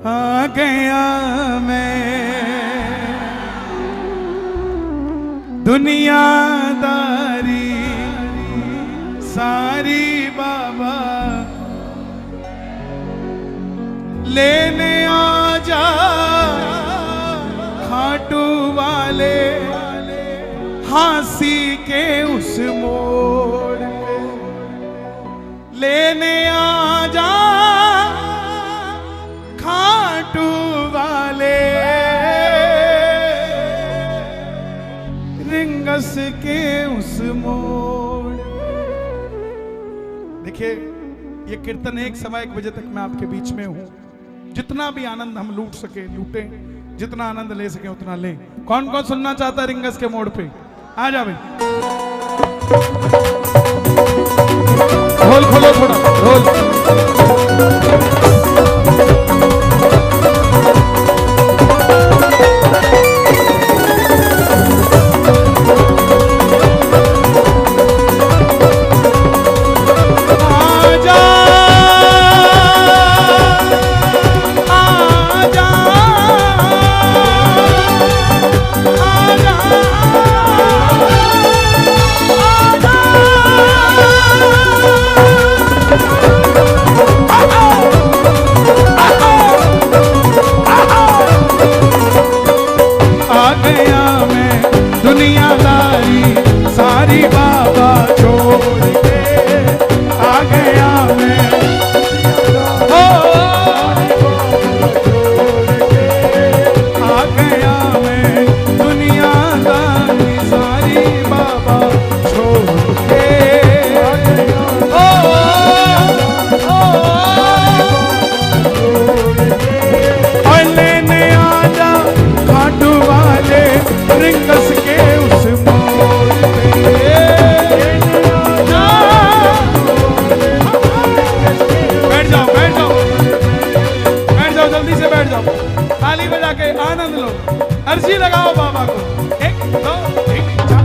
आ गया मैं दुनियादारी सारी बाबा लेने आ जा खाटू वाले हांसी के उस मोड़ पे लेने आ जा खाटू वाले रिंगस के उस मोड़। देखिए ये कीर्तन एक सवा 1 बजे तक मैं आपके बीच में हूं। जितना भी आनंद हम लूट सके लूटें, जितना आनंद ले सके उतना लें। कौन कौन सुनना चाहता है रिंगस के मोड़ पे? आ जा भाई, ढोल खोलो थोड़ा, ढोल। अर्जी लगाओ बाबा को। 1 2 3 4।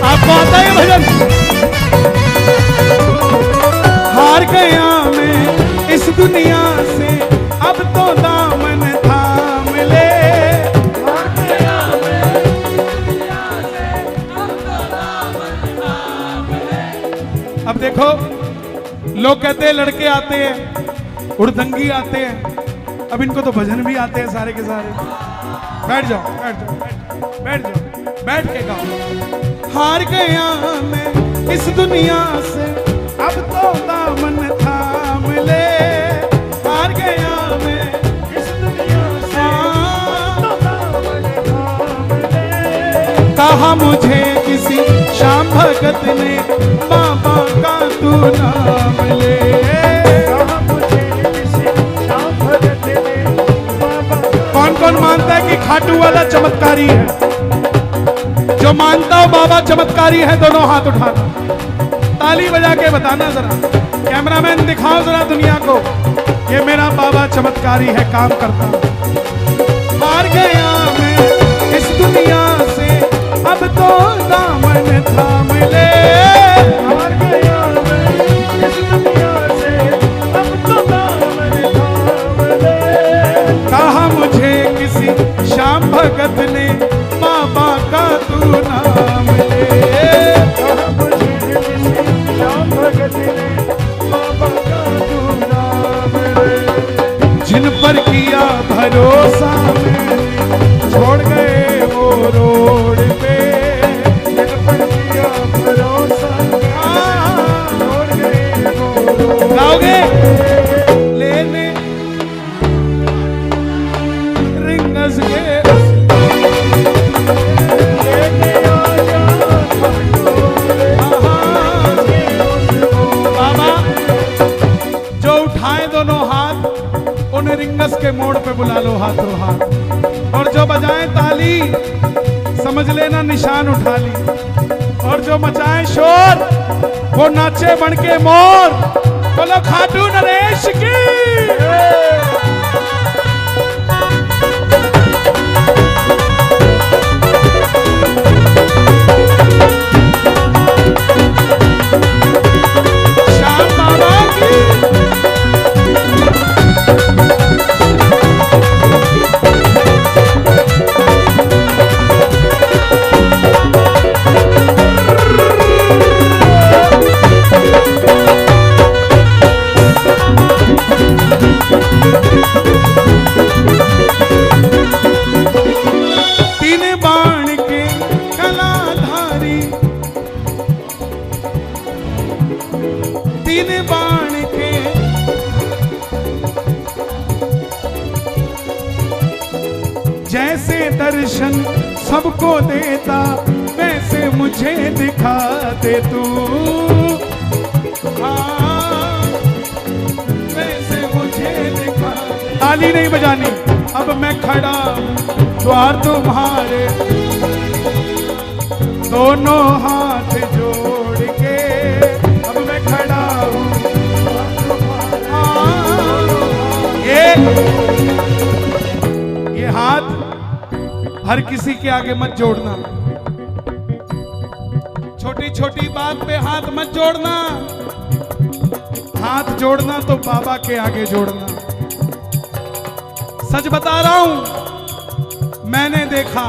आपको आता है भजन? हार गया मैं इस दुनिया से अब तो दामन थाम ले। हार गया मैं इस दुनिया से अब तो दामन थाम ले। अब देखो लोग कहते हैं लड़के आते हैं, उड़दंगी आते हैं, अब इनको तो भजन भी आते हैं सारे के सारे। बैठ जाओ बैठ जाओ बैठ जाओ, बैठ के गाओ। हार गया मैं इस दुनिया से अब तो दामन थाम ले। हार गया मैं इस दुनिया से अब तो दामन थाम ले। कहा मुझे किसी श्याम भगत ने बाबा का तू नाम ले। कहा मुझे किसी श्याम भगत ने बाबा। कौन कौन मानता है कि खाटू वाला चमत्कारी है? जो मानता हो बाबा चमत्कारी है दोनों हाथ उठाना, ताली बजा के बताना जरा। कैमरामैन दिखाओ जरा दुनिया को, ये मेरा बाबा चमत्कारी है, काम करता। हार गया मैं इस दुनिया से अब तो दामन थाम ले। हार गया मैं इस दुनिया से अब तो दामन थाम ले। कहा मुझे किसी श्याम भगत ने बाबा का तू नाम ले। कहा मुझे किसी श्याम भगत ने बाबा का तू नाम ले। जिन पर किया भरोसा मैंने छोड़ गए वो रोड पे। जिन और जो मचाए शोर वो नाचे बनके मोर। बोलो खाटू नरेश की। श्याम बाबा की। तीन बाण के कलाधारी, तीन बाण के जैसे दर्शन सबको देता वैसे मुझे दिखा दे तू। हाँ, वैसे मुझे दिखा दे। ताली नहीं बजानी। अब मैं खड़ा द्वार तुम्हारे, दोनों हाथ जोड़ के। अब मैं खड़ा हूँ ये हाथ हर किसी के आगे मत जोड़ना। छोटी छोटी बात पे हाथ मत जोड़ना। हाथ जोड़ना तो बाबा के आगे जोड़ना। सच बता रहा हूं, मैंने देखा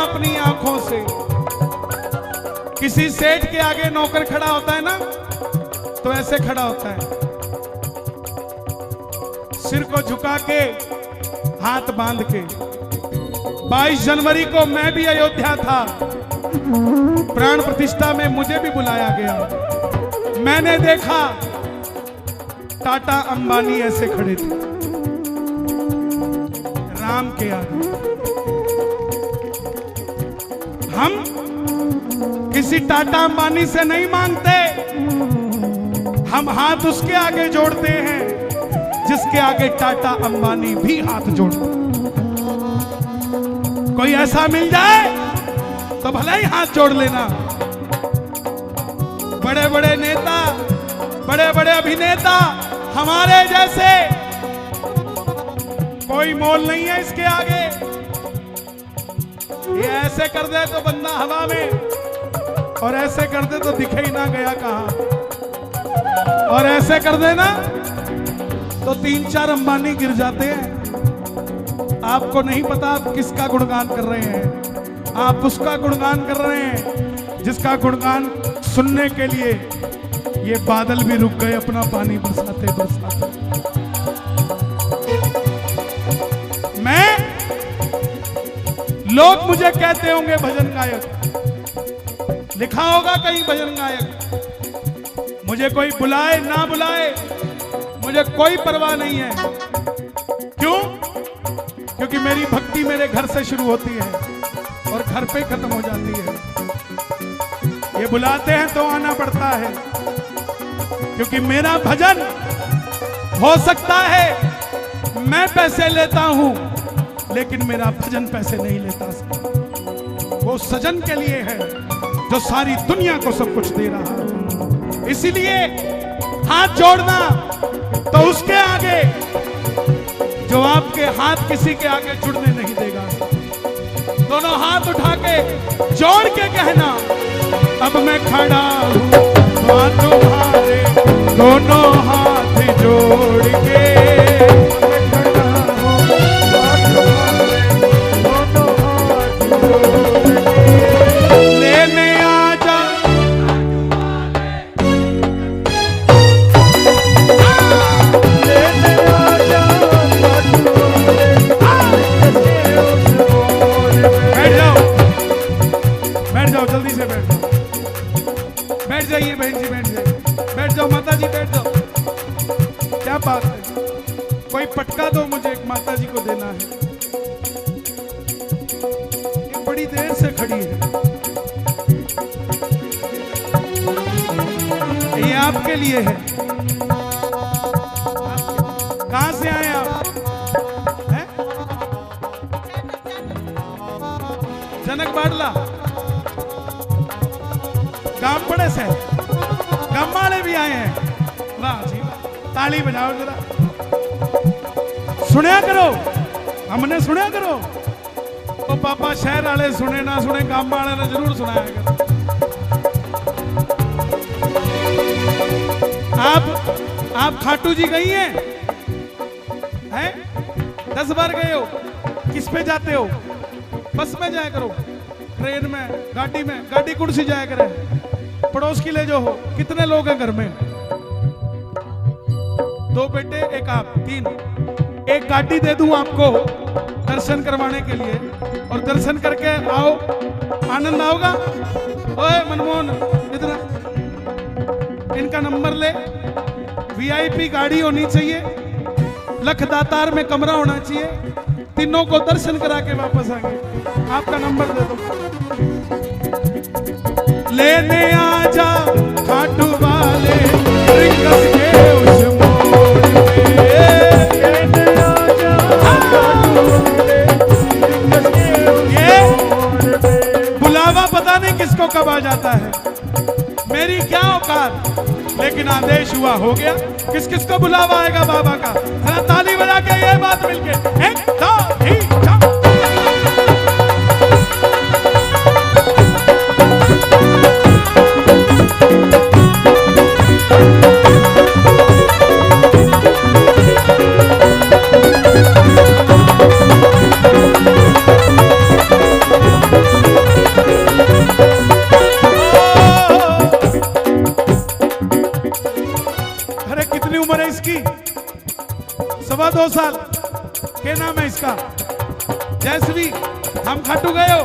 अपनी आंखों से। किसी सेठ के आगे नौकर खड़ा होता है ना, तो ऐसे खड़ा होता है, सिर को झुका के, हाथ बांध के। 22 जनवरी को मैं भी अयोध्या था, प्राण प्रतिष्ठा में मुझे भी बुलाया गया। मैंने देखा टाटा अंबानी ऐसे खड़े थे राम के आगे। हम किसी टाटा अंबानी से नहीं मांगते, हम हाथ उसके आगे जोड़ते हैं जिसके आगे टाटा अंबानी भी हाथ जोड़ते। कोई ऐसा मिल जाए तो भले ही हाथ जोड़ लेना। बड़े बड़े नेता, बड़े बड़े अभिनेता हमारे जैसे, कोई मोल नहीं है इसके आगे। ये ऐसे कर दे तो बंदा हवा में, और ऐसे कर दे तो दिखे ही ना गया कहां, और ऐसे कर दे ना तो 3-4 अंबानी गिर जाते हैं। आपको नहीं पता आप किसका गुणगान कर रहे हैं। आप उसका गुणगान कर रहे हैं जिसका गुणगान सुनने के लिए ये बादल भी रुक गए अपना पानी बरसाते बरसाते। लोग मुझे कहते होंगे भजन गायक, लिखा होगा कहीं भजन गायक। मुझे कोई बुलाए ना बुलाए मुझे कोई परवाह नहीं है। क्यों? क्योंकि मेरी भक्ति मेरे घर से शुरू होती है और घर पे खत्म हो जाती है। ये बुलाते हैं तो आना पड़ता है, क्योंकि मेरा भजन हो सकता है मैं पैसे लेता हूं, लेकिन मेरा भजन पैसे नहीं लेता। वो सजन के लिए है जो सारी दुनिया को सब कुछ दे रहा है। इसीलिए हाथ जोड़ना तो उसके आगे जो आपके हाथ किसी के आगे जुड़ने नहीं देगा। दोनों हाथ उठा के जोड़ के कहना, अब मैं खड़ा हूं तुम्हारे दोनों हाथ जोड़ के। बैठ जाइए बहन जी, बैठ जाइए, बैठ जाओ माता जी, बैठ जाओ। क्या बात है, कोई पटका दो मुझे, एक माता जी को देना है। ये बड़ी देर से खड़ी है, ये आपके लिए है। कहां से आए आप? जनक तिलक बाड़ला गांव पड़े से गांव वाले भी आए हैं। वाह जी, ताली बजाओ जरा, सुनया करो, हमने सुनया करो। तो पापा शहर वाले सुने ना सुने, गांव वाले ने जरूर सुनाया करो। आप खाटू जी गई हैं? 10 बार गए हो? किस पे जाते हो? बस में जाया करो, ट्रेन में, गाड़ी में? गाड़ी कौन सी जाया करे? पड़ोस की ले जो हो। कितने लोग हैं घर में? 2 बेटे, एक आप, 3। एक गाड़ी दे दूं आपको दर्शन करवाने के लिए, और दर्शन करके आओ, आनंद आओगा। ओए मनमोहन, इतना इनका नंबर ले। वीआईपी गाड़ी होनी चाहिए, लखदातार में कमरा होना चाहिए, तीनों को दर्शन करा के वापस आएंगे। आपका नंबर दे दो। लेने आजा खाटू वाले रिंगस के उस मोड़ पे, लेने आजा खाटू वाले रिंगस के उस मोड़ पे। बुलावा पता नहीं किसको कब आ जाता है, मेरी क्या औकात, लेकिन आदेश हुआ, हो गया। किस किस को बुलावा आएगा बाबा का? जरा ताली बजा के ये बात मिलके 1 2 3 4। इसकी 2.25 साल। क्या नाम है इसका? जैसवी। हम खाटू गए हो?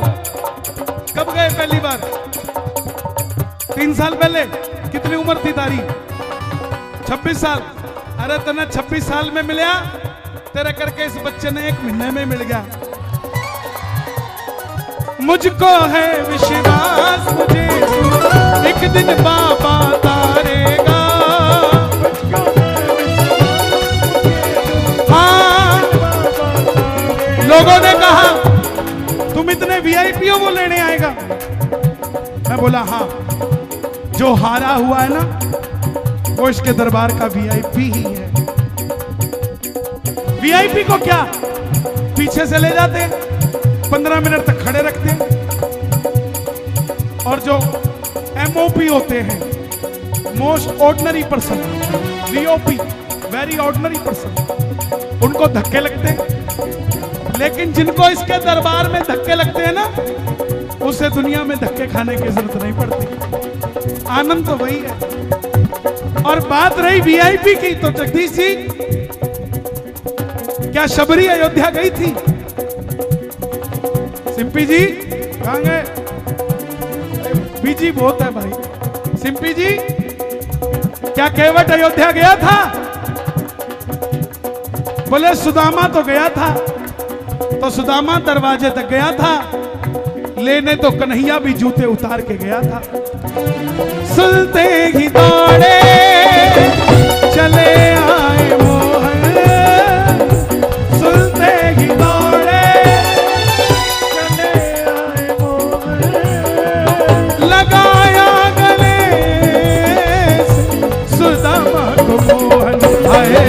कब गए पहली बार? 3 साल पहले। कितनी उम्र थी तारी? 26 साल। अरे तने 26 साल में मिला, तेरे करके इस बच्चे ने 1 महीने में मिल गया। मुझको है विश्वास, मुझे एक दिन बाबा तारेगा। लोगों ने कहा तुम इतने वीआईपी हो, वो लेने आएगा। मैं बोला हाँ, जो हारा हुआ है ना वो इसके दरबार का वीआईपी ही है। वीआईपी को क्या पीछे से ले जाते हैं, 15 मिनट तक खड़े रखते हैं, और जो एमओपी होते हैं, most ordinary person, VOP, very ordinary person, उनको धक्के लगते हैं। लेकिन जिनको इसके दरबार में धक्के लगते हैं ना, उसे दुनिया में धक्के खाने की जरूरत नहीं पड़ती। आनंद तो वही है। और बात रही वीआईपी की, तो जगदीश जी क्या शबरी अयोध्या गई थी? सिंपी जी कहां गए? बीजी बहुत है भाई। सिंपी जी क्या केवट अयोध्या गया था? बोले सुदामा तो गया था। तो सुदामा दरवाजे तक गया था, लेने तो कन्हैया भी जूते उतार के गया था। सुनते ही दौड़े चले आए मोहन, सुनते ही दौड़े चले आए मोहन, लगाया गले से सुदामा को मोहन आए।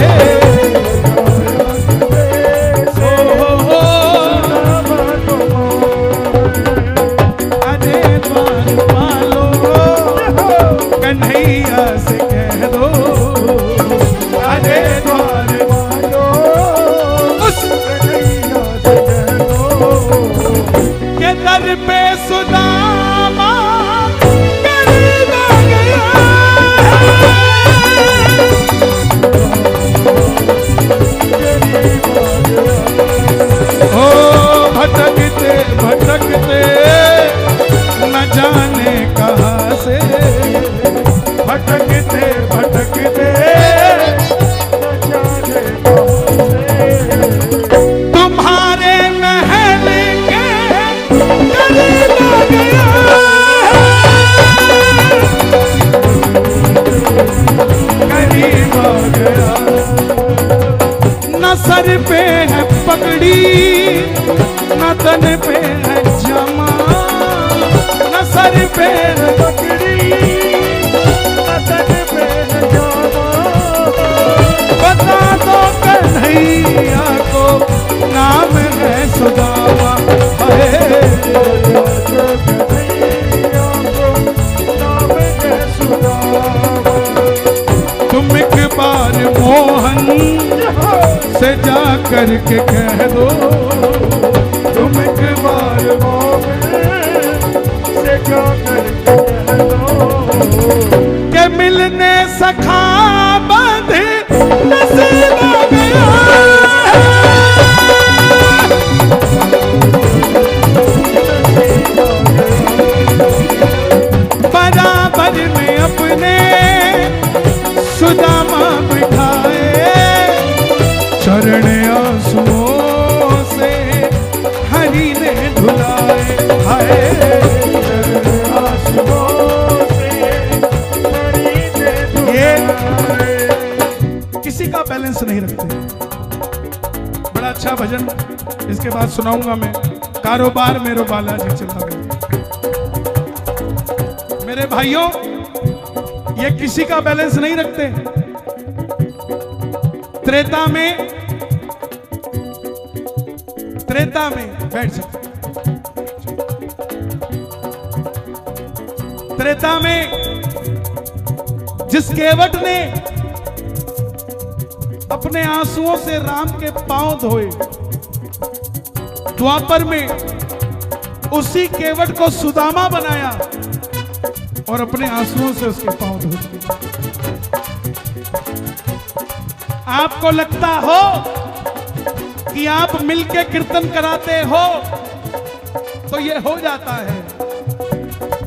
कन्हैया से कह दो, अरे द्वार वालो उस कन्हैया से कह दो, के दर पे सुदामा करीब आ गया हो। भटकते भटकते न जाने कहां से, भटकते भटकते न जाने कहां से, तुम्हारे महल के करीब आ गया, करीब आ गया। न सर पे है पगड़ी, न तन पे है जमा, करके कह दो तुम एक बार से क्या करके कह दो के मिलने सखा बंध नसीब आ गया बराबर में अपने सुदामा बिठाए चरण आंसुओं से हरि ने धुलाए हाय चरण आंसुओं से हरि ने धुलाए। किसी का बैलेंस नहीं रखते। बड़ा अच्छा भजन इसके बाद सुनाऊंगा मैं। कारोबार मेरो बालाजी चला गया। मेरे भाइयों ये किसी का बैलेंस नहीं रखते। त्रेता में बैठ सकते। त्रेता में जिस केवट ने अपने आंसुओं से राम के पांव धोए, द्वापर में उसी केवट को सुदामा बनाया और अपने आंसुओं से उसके पांव धो दिए। आपको लगता हो कि आप मिलके कीर्तन कराते हो तो ये हो जाता है।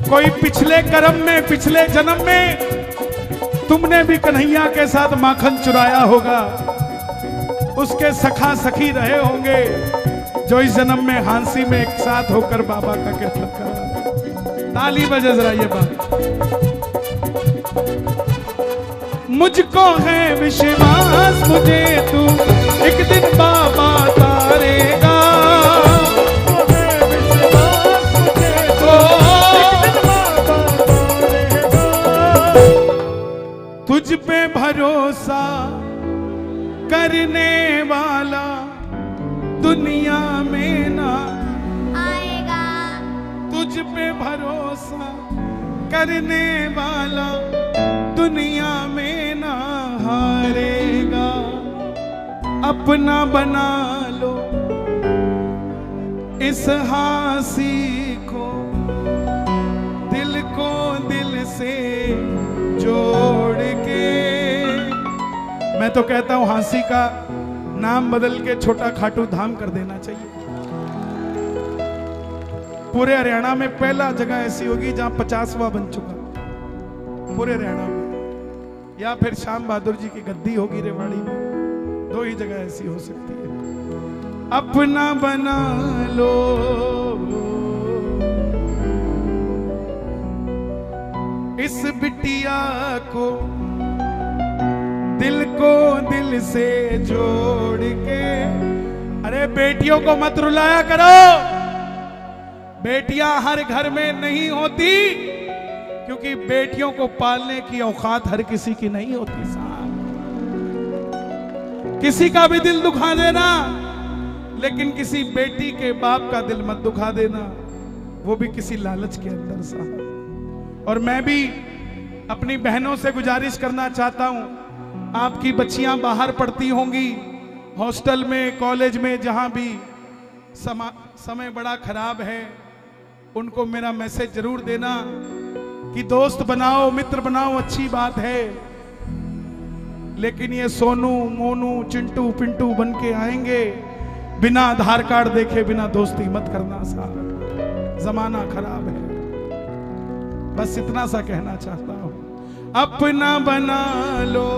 कोई पिछले कर्म में, पिछले जन्म में तुमने भी कन्हैया के साथ माखन चुराया होगा, उसके सखा सखी रहे होंगे जो इस जन्म में हांसी में एक साथ होकर बाबा का कीर्तन करा। ताली बजे जरा ये बात। मुझको है विश्वास मुझे तू एक दिन बाबा तारेगा, तुझ पे भरोसा करने वाला दुनिया में ना आएगा, तुझ पे भरोसा करने वाला दुनिया में ना हारेगा। अपना बना लो इस हांसी को दिल से जोड़ के। मैं तो कहता हूं हांसी का नाम बदल के छोटा खाटू धाम कर देना चाहिए। पूरे हरियाणा में पहला जगह ऐसी होगी जहां 50वां बन चुका पूरे हरियाणा में, या फिर श्याम बहादुर जी की गद्दी होगी रेवाड़ी में। दो ही जगह ऐसी हो सकती है। अपना बना लो इस बिटिया को दिल से जोड़ के। अरे बेटियों को मत रुलाया करो, बेटियां हर घर में नहीं होती, क्योंकि बेटियों को पालने की औकात हर किसी की नहीं होती साहब। किसी का भी दिल दुखा देना, लेकिन किसी बेटी के बाप का दिल मत दुखा देना, वो भी किसी लालच के अंदर साहब। और मैं भी अपनी बहनों से गुजारिश करना चाहता हूं, आपकी बच्चियां बाहर पढ़ती होंगी, हॉस्टल में, कॉलेज में, जहां भी समय बड़ा खराब है, उनको मेरा मैसेज जरूर देना कि दोस्त बनाओ, मित्र बनाओ, अच्छी बात है, लेकिन ये सोनू मोनू चिंटू पिंटू बन के आएंगे, बिना आधार कार्ड देखे बिना दोस्ती मत करना साहब, जमाना खराब है। बस इतना सा कहना चाहता हूं। अपना बना लो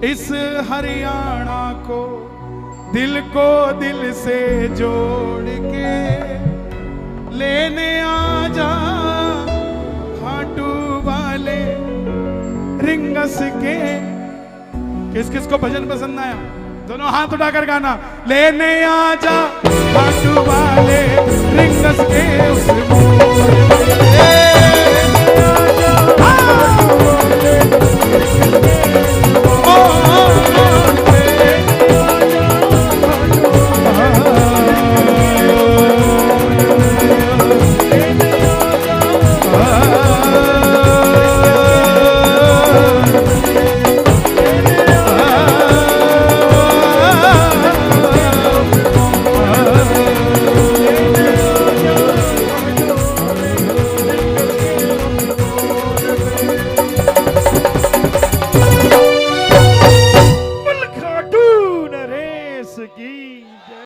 इस हरियाणा को दिल से जोड़ के। लेने आ जा खाटू वाले रिंगस के। किस किस को भजन पसंद आया? दोनों हाथ उठाकर गाना। लेने आ जा खाटू वाले रिंगस के